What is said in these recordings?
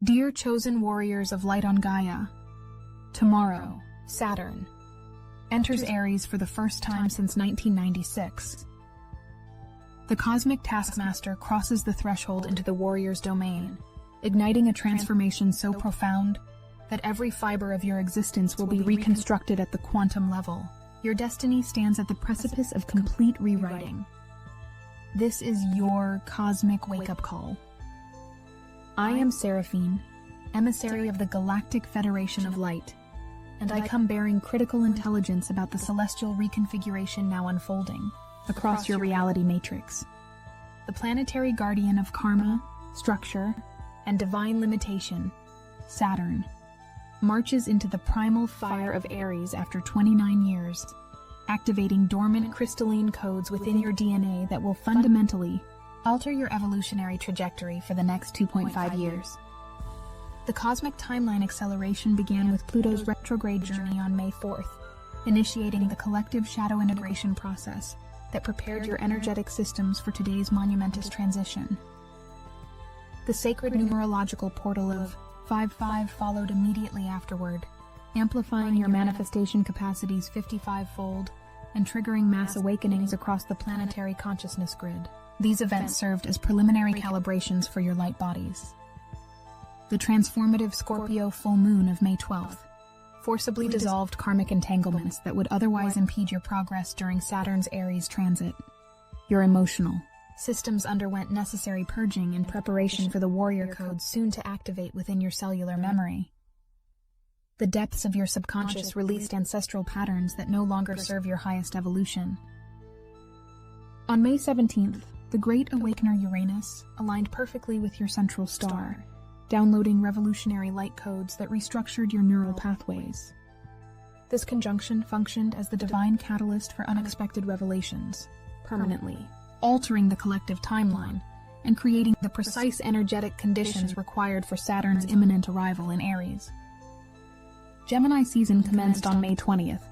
Dear chosen warriors of light on Gaia, tomorrow, Saturn enters Aries for the first time since 1996. The cosmic taskmaster crosses the threshold into the warrior's domain, igniting a transformation so profound that every fiber of your existence will be reconstructed at the quantum level. Your destiny stands at the precipice of complete rewriting. This is your cosmic wake-up call. I am Seraphine, emissary of the Galactic Federation of Light, and I come bearing critical intelligence about the celestial reconfiguration now unfolding across your reality matrix. The planetary guardian of karma, structure, and divine limitation, Saturn, marches into the primal fire of Aries after 29 years, activating dormant crystalline codes within your DNA that will fundamentally alter your evolutionary trajectory for the next 2.5 years. The cosmic timeline acceleration began with Pluto's retrograde journey on May 4th, initiating the collective shadow integration process that prepared your energetic systems for today's monumentous transition. The sacred numerological portal of 5-5 followed immediately afterward, amplifying your manifestation capacities 55-fold and triggering mass awakenings across the planetary consciousness grid. These events served as preliminary calibrations for your light bodies. The transformative Scorpio full moon of May 12th forcibly dissolved karmic entanglements that would otherwise impede your progress during Saturn's Aries transit. Your emotional systems underwent necessary purging in preparation for the warrior codes soon to activate within your cellular memory. The depths of your subconscious released ancestral patterns that no longer serve your highest evolution. On May 17th, the Great Awakener Uranus aligned perfectly with your central star, downloading revolutionary light codes that restructured your neural pathways. This conjunction functioned as the divine catalyst for unexpected revelations, permanently altering the collective timeline and creating the precise energetic conditions required for Saturn's imminent arrival in Aries. Gemini season commenced on May 20th,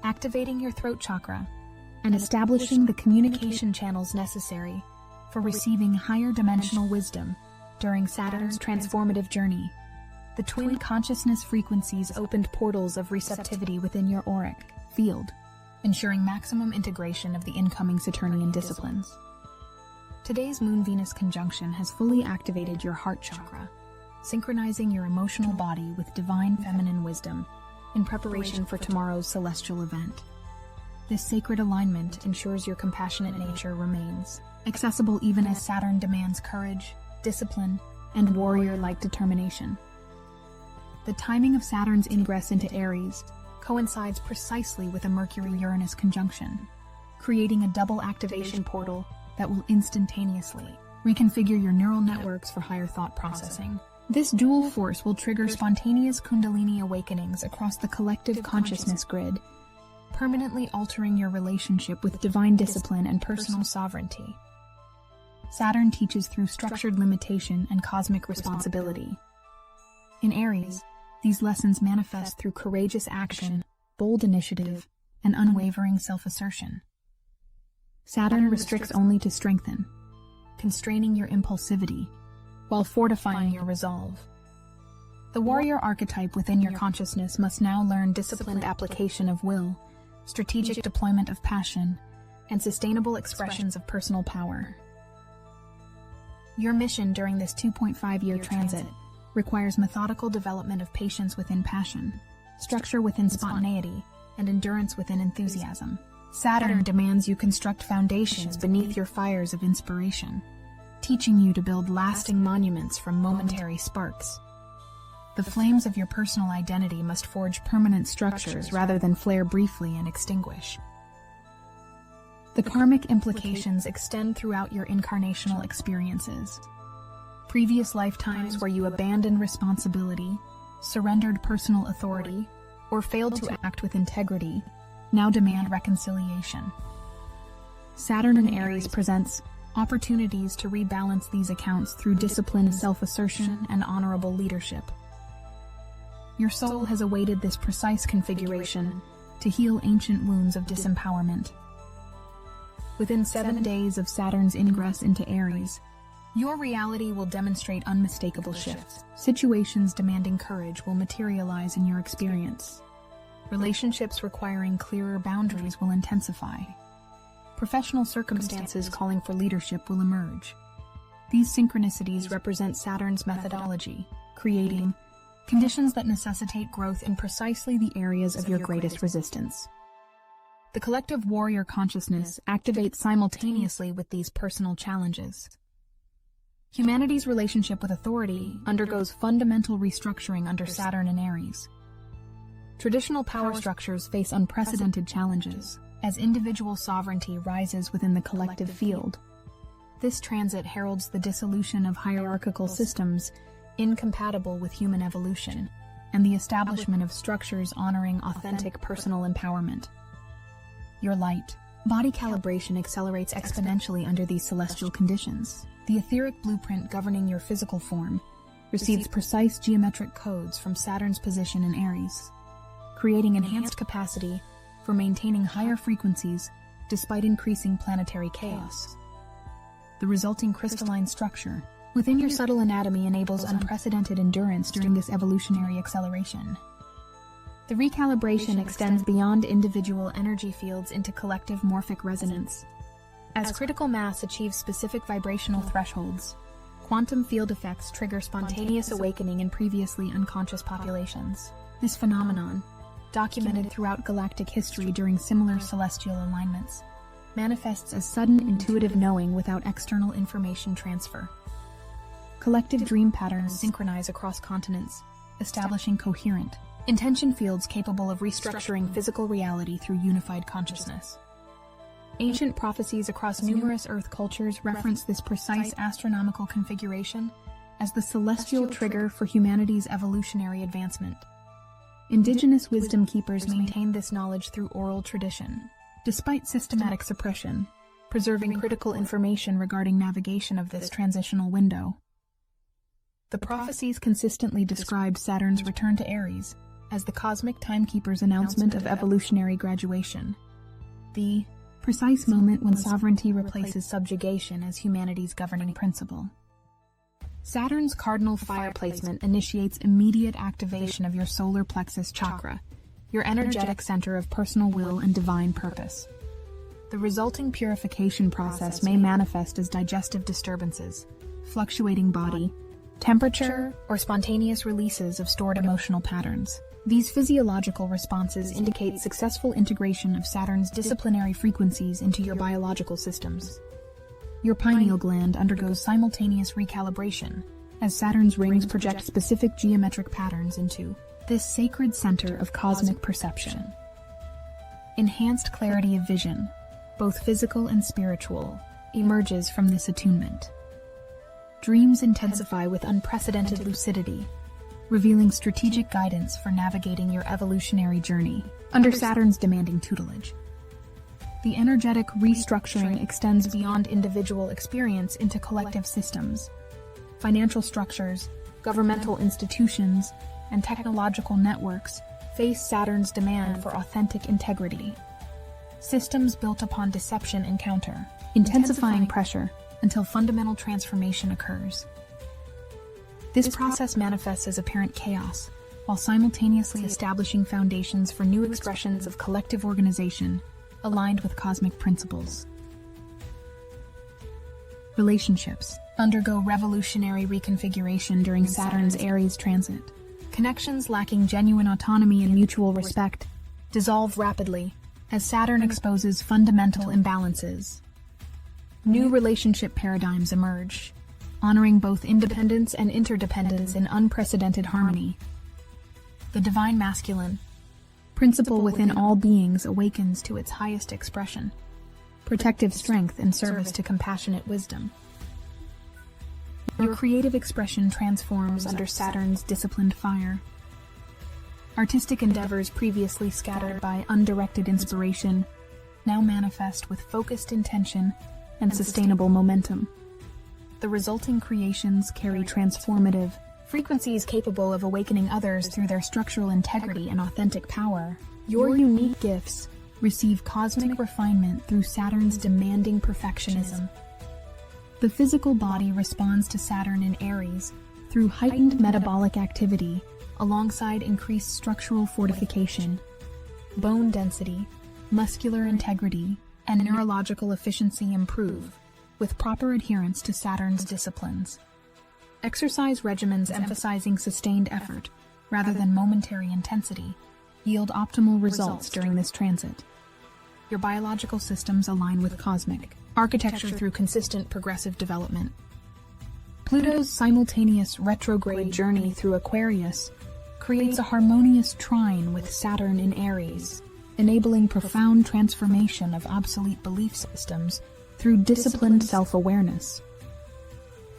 activating your throat chakra and establishing the communication channels necessary for receiving higher dimensional wisdom during Saturn's transformative journey. The twin consciousness frequencies opened portals of receptivity within your auric field, ensuring maximum integration of the incoming Saturnian disciplines. Today's Moon-Venus conjunction has fully activated your heart chakra, synchronizing your emotional body with divine feminine wisdom in preparation for tomorrow's celestial event. This sacred alignment ensures your compassionate nature remains accessible even as Saturn demands courage, discipline, and warrior-like determination. The timing of Saturn's ingress into Aries coincides precisely with a Mercury-Uranus conjunction, creating a double activation portal that will instantaneously reconfigure your neural networks for higher thought processing. This dual force will trigger spontaneous Kundalini awakenings across the collective consciousness grid, permanently altering your relationship with divine discipline and personal sovereignty. Saturn teaches through structured limitation and cosmic responsibility. In Aries, these lessons manifest through courageous action, bold initiative, and unwavering self-assertion. Saturn restricts only to strengthen, constraining your impulsivity, while fortifying your resolve. The warrior archetype within your consciousness must now learn disciplined application of will, strategic deployment of passion, and sustainable expressions of personal power. Your mission during this 2.5-year transit requires methodical development of patience within passion, structure within spontaneity, and endurance within enthusiasm. Saturn demands you construct foundations beneath your fires of inspiration, teaching you to build lasting monuments from momentary sparks. The flames of your personal identity must forge permanent structures rather than flare briefly and extinguish. The karmic implications extend throughout your incarnational experiences. Previous lifetimes where you abandoned responsibility, surrendered personal authority, or failed to act with integrity now demand reconciliation. Saturn in Aries presents opportunities to rebalance these accounts through disciplined self-assertion and honorable leadership. Your soul has awaited this precise configuration to heal ancient wounds of disempowerment. Within 7 days of Saturn's ingress into Aries, Your reality will demonstrate unmistakable shifts. Situations demanding courage will materialize in your experience. Relationships requiring clearer boundaries will intensify. Professional circumstances calling for leadership will emerge. These synchronicities represent Saturn's methodology, creating conditions that necessitate growth in precisely the areas of your greatest resistance. The collective warrior consciousness activates simultaneously with these personal challenges. Humanity's relationship with authority undergoes fundamental restructuring under Saturn and Aries. Traditional power structures face unprecedented challenges as individual sovereignty rises within the collective field. This transit heralds the dissolution of hierarchical systems incompatible with human evolution and the establishment of structures honoring authentic personal empowerment. Your light body calibration accelerates exponentially under these celestial conditions. The etheric blueprint governing your physical form receives precise geometric codes from Saturn's position in Aries, creating enhanced capacity for maintaining higher frequencies despite increasing planetary chaos. The resulting crystalline structure within your subtle anatomy enables unprecedented endurance during this evolutionary acceleration. The recalibration extends beyond individual energy fields into collective morphic resonance. As critical mass achieves specific vibrational thresholds, quantum field effects trigger spontaneous awakening in previously unconscious populations. This phenomenon, documented throughout galactic history during similar celestial alignments, manifests as sudden intuitive knowing without external information transfer. Collective dream patterns synchronize across continents, establishing coherent intention fields capable of restructuring physical reality through unified consciousness. Ancient prophecies across numerous Earth cultures reference this precise astronomical configuration as the celestial trigger for humanity's evolutionary advancement. Indigenous wisdom keepers maintain this knowledge through oral tradition, despite systematic suppression, preserving critical information regarding navigation of this transitional window. The prophecies consistently described Saturn's return to Aries as the cosmic timekeeper's announcement of evolutionary graduation, the precise moment when sovereignty replaces subjugation as humanity's governing principle. Saturn's cardinal fire placement initiates immediate activation of your solar plexus chakra, your energetic center of personal will and divine purpose. The resulting purification process may manifest as digestive disturbances, fluctuating body temperature, or spontaneous releases of stored emotional patterns. These physiological responses indicate successful integration of Saturn's disciplinary frequencies into your biological systems. Your pineal gland undergoes simultaneous recalibration, as Saturn's rings project specific geometric patterns into this sacred center of cosmic perception. Enhanced clarity of vision, both physical and spiritual, emerges from this attunement. Dreams intensify with unprecedented lucidity, revealing strategic guidance for navigating your evolutionary journey under Saturn's demanding tutelage. The energetic restructuring extends beyond individual experience into collective systems. Financial structures, governmental institutions, and technological networks face Saturn's demand for authentic integrity. Systems built upon deception encounter intensifying pressure until fundamental transformation occurs. This process manifests as apparent chaos, while simultaneously establishing foundations for new expressions of collective organization aligned with cosmic principles. Relationships undergo revolutionary reconfiguration during Saturn's Aries transit. Connections lacking genuine autonomy and mutual respect dissolve rapidly as Saturn exposes fundamental imbalances. New relationship paradigms emerge, honoring both independence and interdependence in unprecedented harmony. The divine masculine, principle within all beings, awakens to its highest expression, protective strength in service to compassionate wisdom. Your creative expression transforms under Saturn's disciplined fire. Artistic endeavors previously scattered by undirected inspiration now manifest with focused intention and sustainable momentum. The resulting creations carry transformative frequencies capable of awakening others through their structural integrity and authentic power. Your unique gifts receive cosmic refinement through Saturn's demanding perfectionism. The physical body responds to Saturn in Aries through heightened metabolic activity alongside increased structural fortification, bone density, muscular integrity, and neurological efficiency improve with proper adherence to Saturn's disciplines. Exercise regimens emphasizing sustained effort rather than momentary intensity yield optimal results during this transit. Your biological systems align with cosmic architecture through consistent progressive development. Pluto's simultaneous retrograde journey through Aquarius creates a harmonious trine with Saturn in Aries, enabling profound transformation of obsolete belief systems through disciplined self-awareness.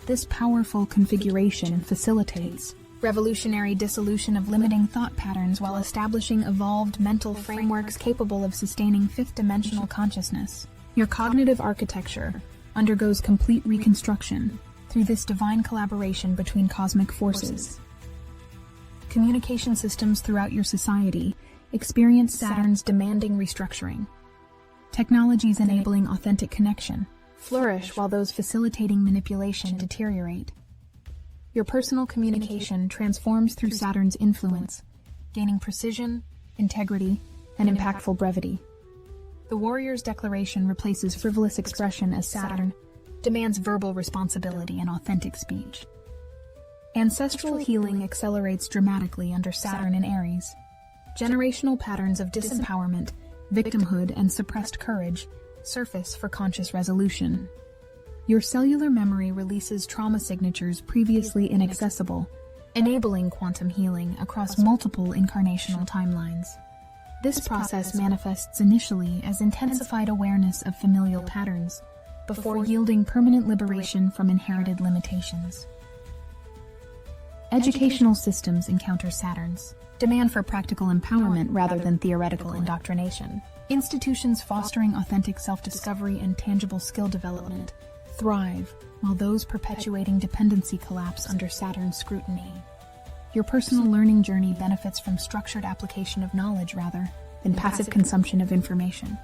This powerful configuration facilitates revolutionary dissolution of limiting thought patterns while establishing evolved mental frameworks capable of sustaining fifth-dimensional consciousness. Your cognitive architecture undergoes complete reconstruction through this divine collaboration between cosmic forces. Communication systems throughout your society experience Saturn's demanding restructuring. Technologies enabling authentic connection flourish while those facilitating manipulation deteriorate. Your personal communication transforms through Saturn's influence, gaining precision, integrity, and impactful brevity. The warrior's declaration replaces frivolous expression as Saturn demands verbal responsibility and authentic speech. Ancestral healing accelerates dramatically under Saturn in Aries. Generational patterns of disempowerment, victimhood, and suppressed courage surface for conscious resolution. Your cellular memory releases trauma signatures previously inaccessible, enabling quantum healing across multiple incarnational timelines. This process manifests initially as intensified awareness of familial patterns, before yielding permanent liberation from inherited limitations. Educational systems encounter Saturn's demand for practical empowerment rather than theoretical indoctrination. Institutions fostering authentic self-discovery and tangible skill development thrive, while those perpetuating dependency collapse under Saturn's scrutiny. Your personal learning journey benefits from structured application of knowledge rather than passive consumption of information.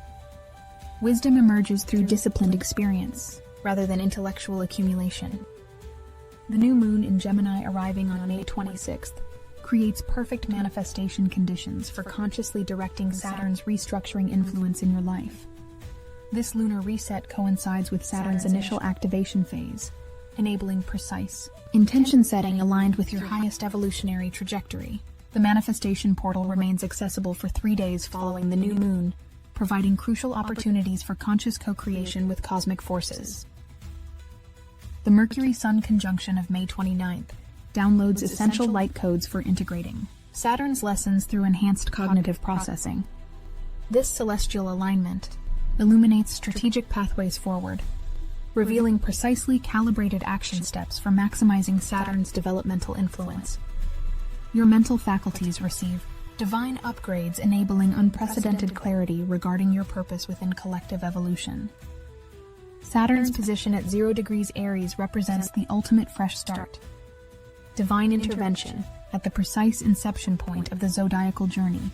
Wisdom emerges through disciplined experience rather than intellectual accumulation. The new moon in Gemini arriving on May 26th creates perfect manifestation conditions for consciously directing Saturn's restructuring influence in your life. This lunar reset coincides with Saturn's initial activation phase, enabling precise intention setting aligned with your highest evolutionary trajectory. The manifestation portal remains accessible for 3 days following the new moon, providing crucial opportunities for conscious co-creation with cosmic forces. The Mercury-Sun conjunction of May 29th downloads essential light codes for integrating Saturn's lessons through enhanced cognitive processing. This celestial alignment illuminates strategic pathways forward, revealing precisely calibrated action steps for maximizing Saturn's developmental influence. Your mental faculties receive divine upgrades enabling unprecedented clarity regarding your purpose within collective evolution. Saturn's position at 0 degrees Aries represents the ultimate fresh start. Divine intervention at the precise inception point of the zodiacal journey.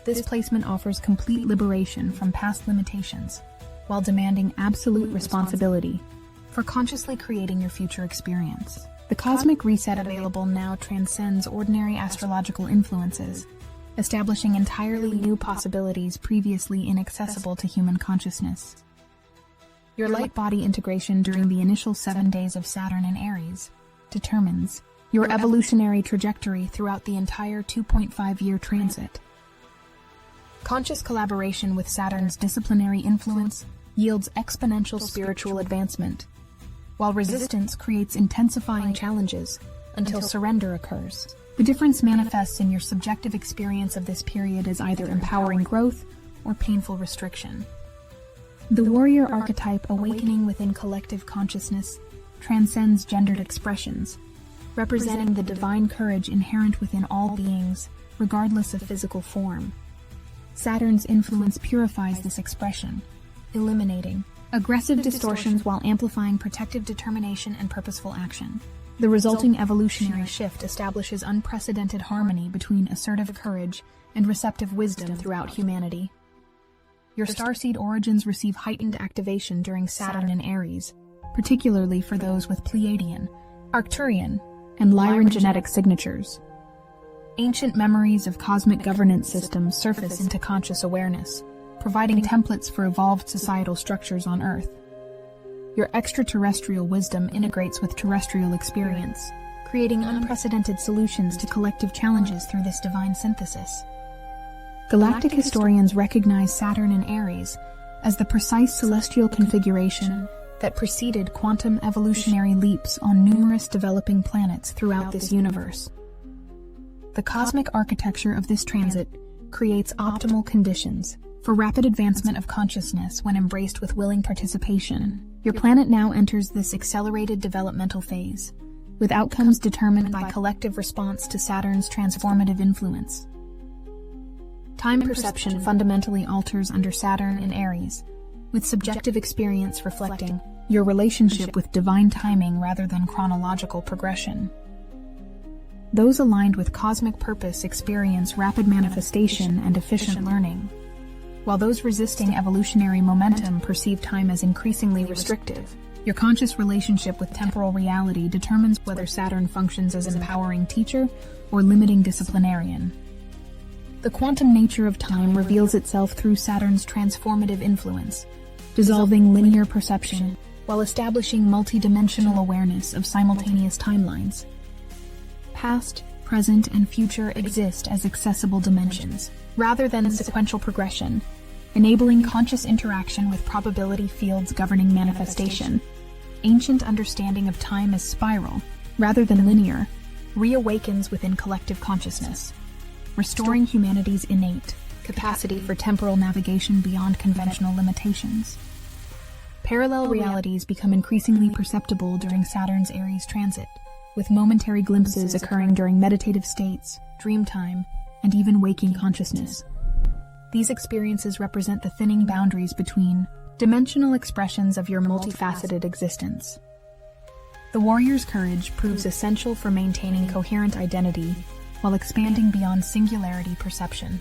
This placement offers complete liberation from past limitations, while demanding absolute responsibility for consciously creating your future experience. The cosmic reset available now transcends ordinary astrological influences, establishing entirely new possibilities previously inaccessible to human consciousness. Your light-body integration during the initial 7 days of Saturn in Aries determines your evolutionary trajectory throughout the entire 2.5-year transit. Conscious collaboration with Saturn's disciplinary influence yields exponential spiritual advancement, while resistance creates intensifying challenges until surrender occurs. The difference manifests in your subjective experience of this period as either empowering growth or painful restriction. The warrior archetype awakening within collective consciousness transcends gendered expressions, representing the divine courage inherent within all beings, regardless of physical form. Saturn's influence purifies this expression, eliminating aggressive distortions while amplifying protective determination and purposeful action. The resulting evolutionary shift establishes unprecedented harmony between assertive courage and receptive wisdom throughout humanity. Your starseed origins receive heightened activation during Saturn in Aries, particularly for those with Pleiadian, Arcturian, and Lyran genetic signatures. Ancient memories of cosmic governance systems surface into conscious awareness, providing templates for evolved societal structures on Earth. Your extraterrestrial wisdom integrates with terrestrial experience, creating unprecedented solutions to collective challenges through this divine synthesis. Galactic historians recognize Saturn in Aries as the precise celestial configuration that preceded quantum evolutionary leaps on numerous developing planets throughout this universe. The cosmic architecture of this transit creates optimal conditions for rapid advancement of consciousness when embraced with willing participation. Your planet now enters this accelerated developmental phase, with outcomes determined by collective response to Saturn's transformative influence. Time perception fundamentally alters under Saturn in Aries, with subjective experience reflecting your relationship with divine timing rather than chronological progression. Those aligned with cosmic purpose experience rapid manifestation and efficient learning, while those resisting evolutionary momentum perceive time as increasingly restrictive. Your conscious relationship with temporal reality determines whether Saturn functions as an empowering teacher or limiting disciplinarian. The quantum nature of time reveals itself through Saturn's transformative influence, dissolving linear perception while establishing multidimensional awareness of simultaneous timelines. Past, present, and future exist as accessible dimensions, rather than sequential progression, enabling conscious interaction with probability fields governing manifestation. Ancient understanding of time as spiral, rather than linear, reawakens within collective consciousness, restoring humanity's innate capacity for temporal navigation beyond conventional limitations. Parallel realities become increasingly perceptible during Saturn's Aries transit, with momentary glimpses occurring during meditative states, dream time, and even waking consciousness. These experiences represent the thinning boundaries between dimensional expressions of your multifaceted existence. The warrior's courage proves essential for maintaining coherent identity while expanding beyond singularity perception.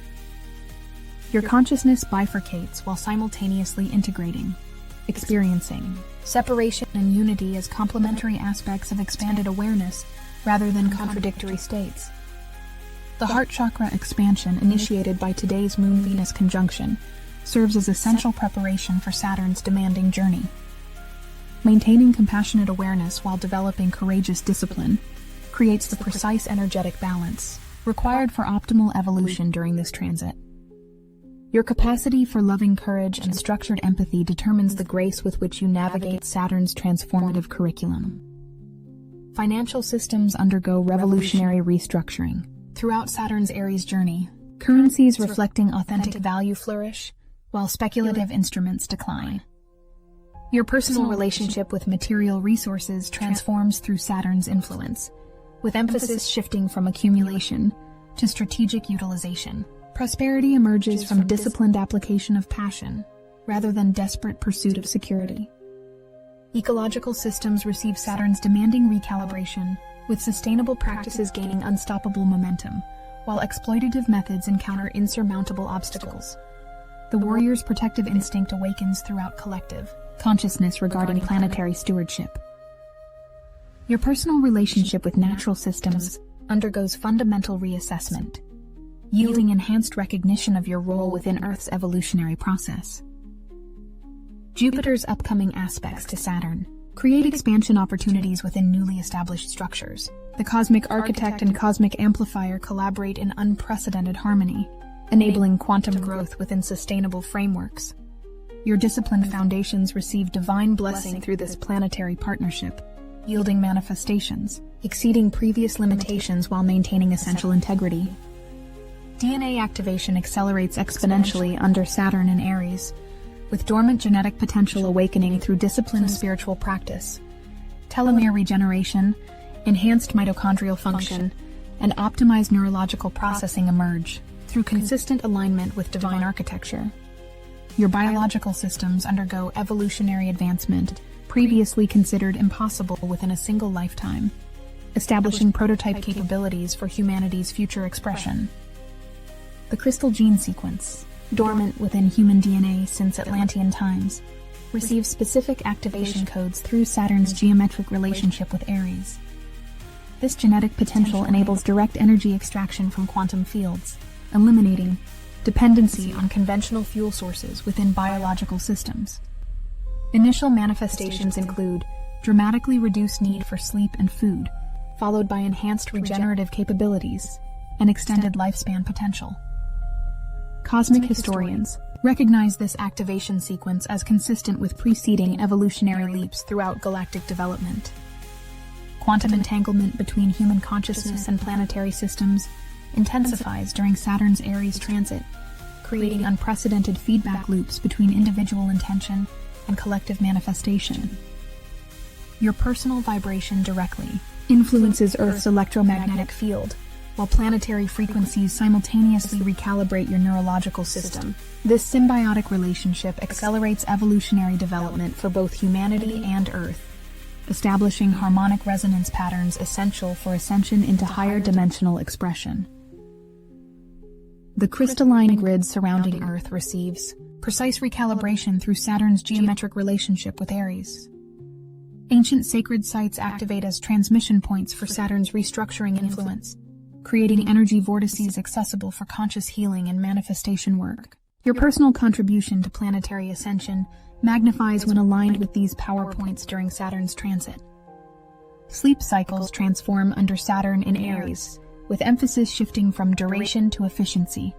Your consciousness bifurcates while simultaneously integrating, experiencing separation and unity as complementary aspects of expanded awareness rather than contradictory states. The heart chakra expansion initiated by today's Moon-Venus conjunction serves as essential preparation for Saturn's demanding journey. Maintaining compassionate awareness while developing courageous discipline creates the precise energetic balance required for optimal evolution during this transit. Your capacity for loving courage and structured empathy determines the grace with which you navigate Saturn's transformative curriculum. Financial systems undergo revolutionary restructuring. Throughout Saturn's Aries journey, currencies reflecting authentic value flourish, while speculative instruments decline. Your personal relationship with material resources transforms through Saturn's influence, with emphasis shifting from accumulation to strategic utilization. Prosperity emerges from disciplined application of passion, rather than desperate pursuit of security. Ecological systems receive Saturn's demanding recalibration, with sustainable practices gaining unstoppable momentum, while exploitative methods encounter insurmountable obstacles. The warrior's protective instinct awakens throughout collective consciousness regarding planetary stewardship. Your personal relationship with natural systems undergoes fundamental reassessment, yielding enhanced recognition of your role within Earth's evolutionary process. Jupiter's upcoming aspects to Saturn create expansion opportunities within newly established structures. The cosmic architect and cosmic amplifier collaborate in unprecedented harmony, enabling quantum growth within sustainable frameworks. Your disciplined foundations receive divine blessing through this planetary partnership, yielding manifestations, exceeding previous limitations while maintaining essential integrity. DNA activation accelerates exponentially under Saturn in Aries, with dormant genetic potential awakening through disciplined spiritual practice. Telomere regeneration, enhanced mitochondrial function, and optimized neurological processing emerge through consistent alignment with divine architecture. Your biological systems undergo evolutionary advancement previously considered impossible within a single lifetime, establishing prototype capabilities for humanity's future expression. The crystal gene sequence, dormant within human DNA since Atlantean times, receives specific activation codes through Saturn's geometric relationship with Aries. This genetic potential enables direct energy extraction from quantum fields, eliminating dependency on conventional fuel sources within biological systems. Initial manifestations include dramatically reduced need for sleep and food, followed by enhanced regenerative capabilities and extended lifespan potential. Cosmic historians recognize this activation sequence as consistent with preceding evolutionary leaps throughout galactic development. Quantum entanglement between human consciousness and planetary systems intensifies during Saturn's Aries transit, creating unprecedented feedback loops between individual intention and collective manifestation. Your personal vibration directly influences Earth's electromagnetic field, while planetary frequencies simultaneously recalibrate your neurological system. This symbiotic relationship accelerates evolutionary development for both humanity and Earth, establishing harmonic resonance patterns essential for ascension into higher dimensional expression. The crystalline grid surrounding Earth receives precise recalibration through Saturn's geometric relationship with Aries. Ancient sacred sites activate as transmission points for Saturn's restructuring influence, creating energy vortices accessible for conscious healing and manifestation work. Your personal contribution to planetary ascension magnifies when aligned with these power points during Saturn's transit. Sleep cycles transform under Saturn in Aries, with emphasis shifting from duration to efficiency.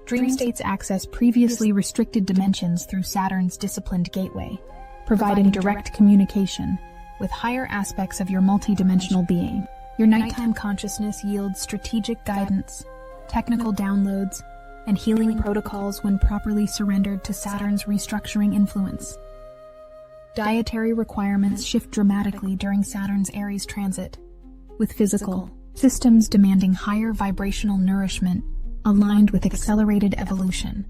Dream states access previously restricted dimensions through Saturn's disciplined gateway, providing direct communication with higher aspects of your multidimensional being. Your nighttime consciousness yields strategic guidance, technical downloads, and healing protocols when properly surrendered to Saturn's restructuring influence. Dietary requirements shift dramatically during Saturn's Aries transit, with physical systems demanding higher vibrational nourishment aligned with accelerated evolution.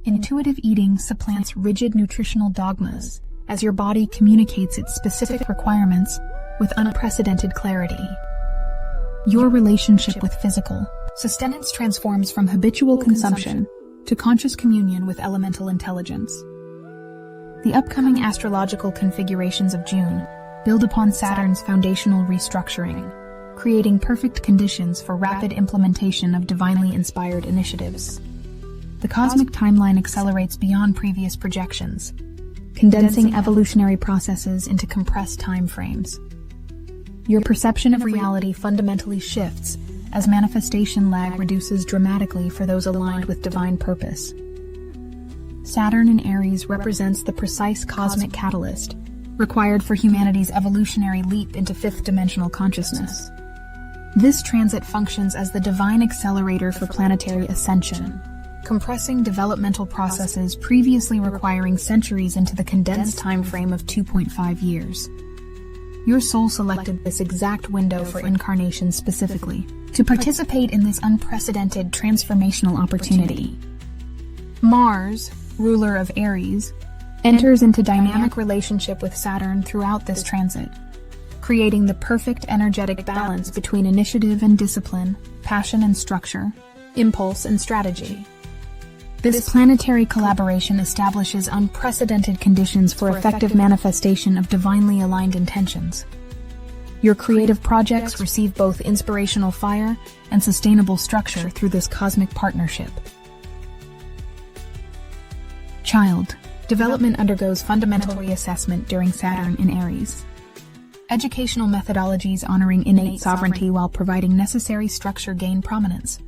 Intuitive eating supplants rigid nutritional dogmas as your body communicates its specific requirements with unprecedented clarity. Your relationship with physical sustenance transforms from habitual consumption to conscious communion with elemental intelligence. The upcoming astrological configurations of June build upon Saturn's foundational restructuring, creating perfect conditions for rapid implementation of divinely inspired initiatives. The cosmic timeline accelerates beyond previous projections, condensing evolutionary processes into compressed time frames. Your perception of reality fundamentally shifts as manifestation lag reduces dramatically for those aligned with divine purpose. Saturn in Aries represents the precise cosmic catalyst required for humanity's evolutionary leap into fifth-dimensional consciousness. This transit functions as the divine accelerator for planetary ascension, compressing developmental processes previously requiring centuries into the condensed time frame of 2.5 years. Your soul selected this exact window for incarnation specifically to participate in this unprecedented transformational opportunity. Mars, ruler of Aries, enters into dynamic relationship with Saturn throughout this transit, creating the perfect energetic balance between initiative and discipline, passion and structure, impulse and strategy. This planetary collaboration establishes unprecedented conditions for effective manifestation of divinely aligned intentions. Your creative projects receive both inspirational fire and sustainable structure through this cosmic partnership. Child development undergoes fundamental reassessment during Saturn in Aries. Educational methodologies honoring innate sovereignty while providing necessary structure gain prominence,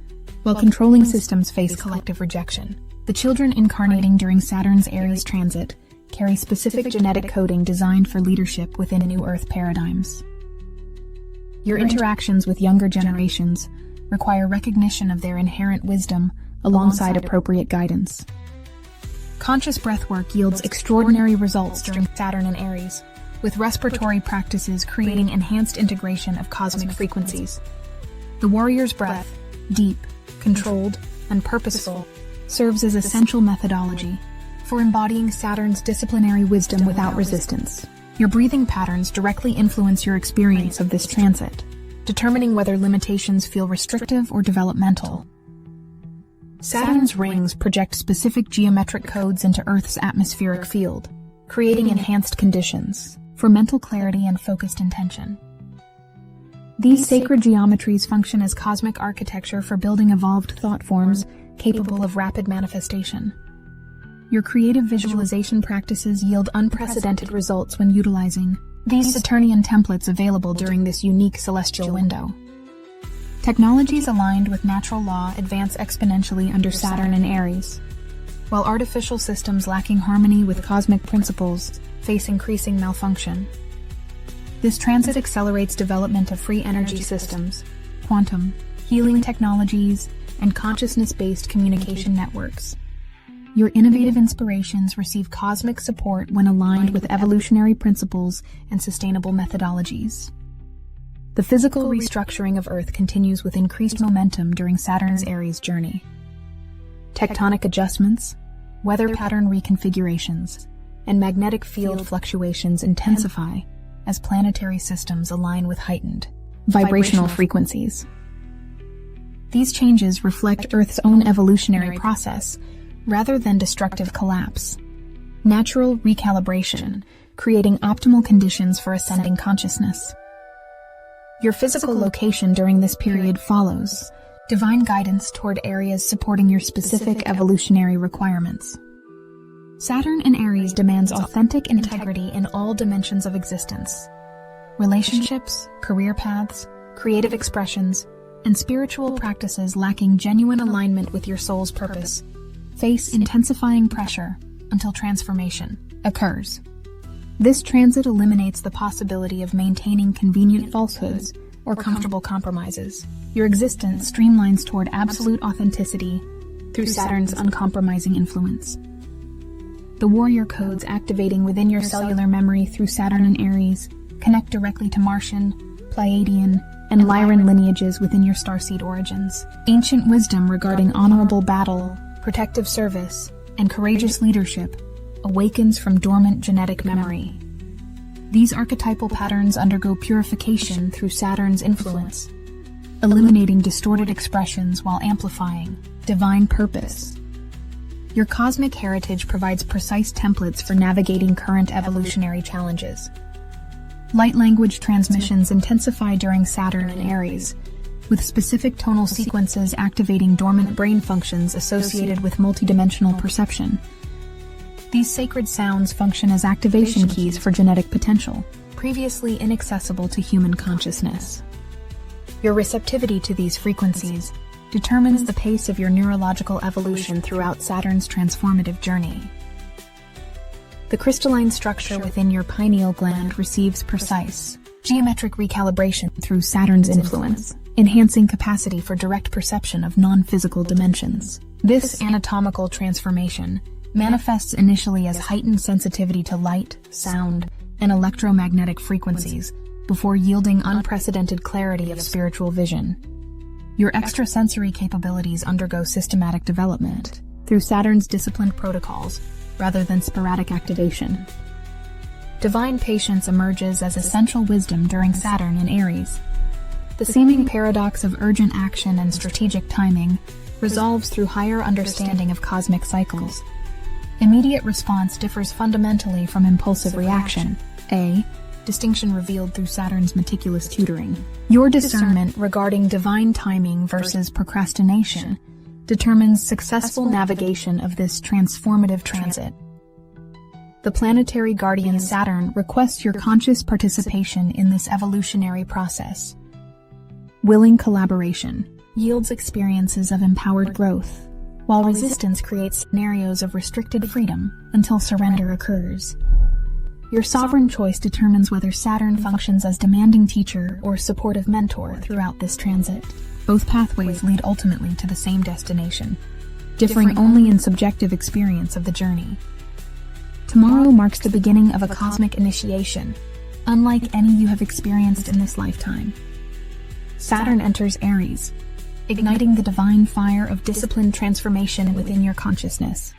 while controlling systems face collective rejection. The children incarnating during Saturn's Aries transit carry specific genetic coding designed for leadership within new Earth paradigms. Your interactions with younger generations require recognition of their inherent wisdom alongside appropriate guidance. Conscious breathwork yields extraordinary results during Saturn and Aries, with respiratory practices creating enhanced integration of cosmic frequencies. The warrior's breath, deep, controlled, and purposeful, serves as essential methodology for embodying Saturn's disciplinary wisdom without resistance. Your breathing patterns directly influence your experience of this transit, determining whether limitations feel restrictive or developmental. Saturn's rings project specific geometric codes into Earth's atmospheric field, creating enhanced conditions for mental clarity and focused intention. These sacred geometries function as cosmic architecture for building evolved thought forms capable of rapid manifestation. Your creative visualization practices yield unprecedented results when utilizing these Saturnian templates available during this unique celestial window. Technologies aligned with natural law advance exponentially under Saturn and Aries, while artificial systems lacking harmony with cosmic principles face increasing malfunction. This transit accelerates development of free energy systems, quantum, healing technologies, and consciousness-based communication networks. Your innovative inspirations receive cosmic support when aligned with evolutionary principles and sustainable methodologies. The physical restructuring of Earth continues with increased momentum during Saturn's Aries journey. Tectonic adjustments, weather pattern reconfigurations, and magnetic field fluctuations intensify as planetary systems align with heightened vibrational frequencies. These changes reflect Earth's own evolutionary process rather than destructive collapse. Natural recalibration, creating optimal conditions for ascending consciousness. Your physical location during this period follows divine guidance toward areas supporting your specific evolutionary requirements. Saturn in Aries demands authentic integrity in all dimensions of existence. Relationships, career paths, creative expressions, and spiritual practices lacking genuine alignment with your soul's purpose face intensifying pressure until transformation occurs. This transit eliminates the possibility of maintaining convenient falsehoods or comfortable compromises. Your existence streamlines toward absolute authenticity through Saturn's uncompromising influence. The warrior codes activating within your cellular memory through Saturn and Aries connect directly to Martian, Pleiadian, and Lyran lineages within your starseed origins. Ancient wisdom regarding honorable battle, protective service, and courageous leadership awakens from dormant genetic memory. These archetypal patterns undergo purification through Saturn's influence, eliminating distorted expressions while amplifying divine purpose. Your cosmic heritage provides precise templates for navigating current evolutionary challenges. Light language transmissions intensify during Saturn and Aries, with specific tonal sequences activating dormant brain functions associated with multidimensional perception. These sacred sounds function as activation keys for genetic potential, previously inaccessible to human consciousness. Your receptivity to these frequencies determines the pace of your neurological evolution throughout Saturn's transformative journey. The crystalline structure within your pineal gland receives precise, geometric recalibration through Saturn's influence, enhancing capacity for direct perception of non-physical dimensions. This anatomical transformation manifests initially as heightened sensitivity to light, sound, and electromagnetic frequencies before yielding unprecedented clarity of spiritual vision. Your extrasensory capabilities undergo systematic development through Saturn's disciplined protocols rather than sporadic activation. Divine patience emerges as essential wisdom during Saturn in Aries. The seeming paradox of urgent action and strategic timing resolves through higher understanding of cosmic cycles. Immediate response differs fundamentally from impulsive reaction, a distinction revealed through Saturn's meticulous tutoring. Your discernment regarding divine timing versus procrastination determines successful navigation of this transformative transit. The planetary guardian Saturn requests your conscious participation in this evolutionary process. Willing collaboration yields experiences of empowered growth, while resistance creates scenarios of restricted freedom until surrender occurs. Your sovereign choice determines whether Saturn functions as demanding teacher or supportive mentor throughout this transit. Both pathways lead ultimately to the same destination, differing only in subjective experience of the journey. Tomorrow marks the beginning of a cosmic initiation, unlike any you have experienced in this lifetime. Saturn enters Aries, igniting the divine fire of disciplined transformation within your consciousness.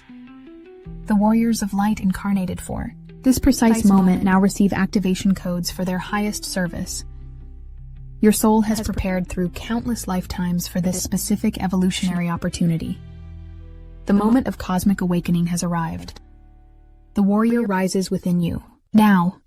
The warriors of light incarnated for this precise moment now receive activation codes for their highest service. Your soul has prepared through countless lifetimes for this specific evolutionary opportunity. The moment of cosmic awakening has arrived. The warrior rises within you. Now,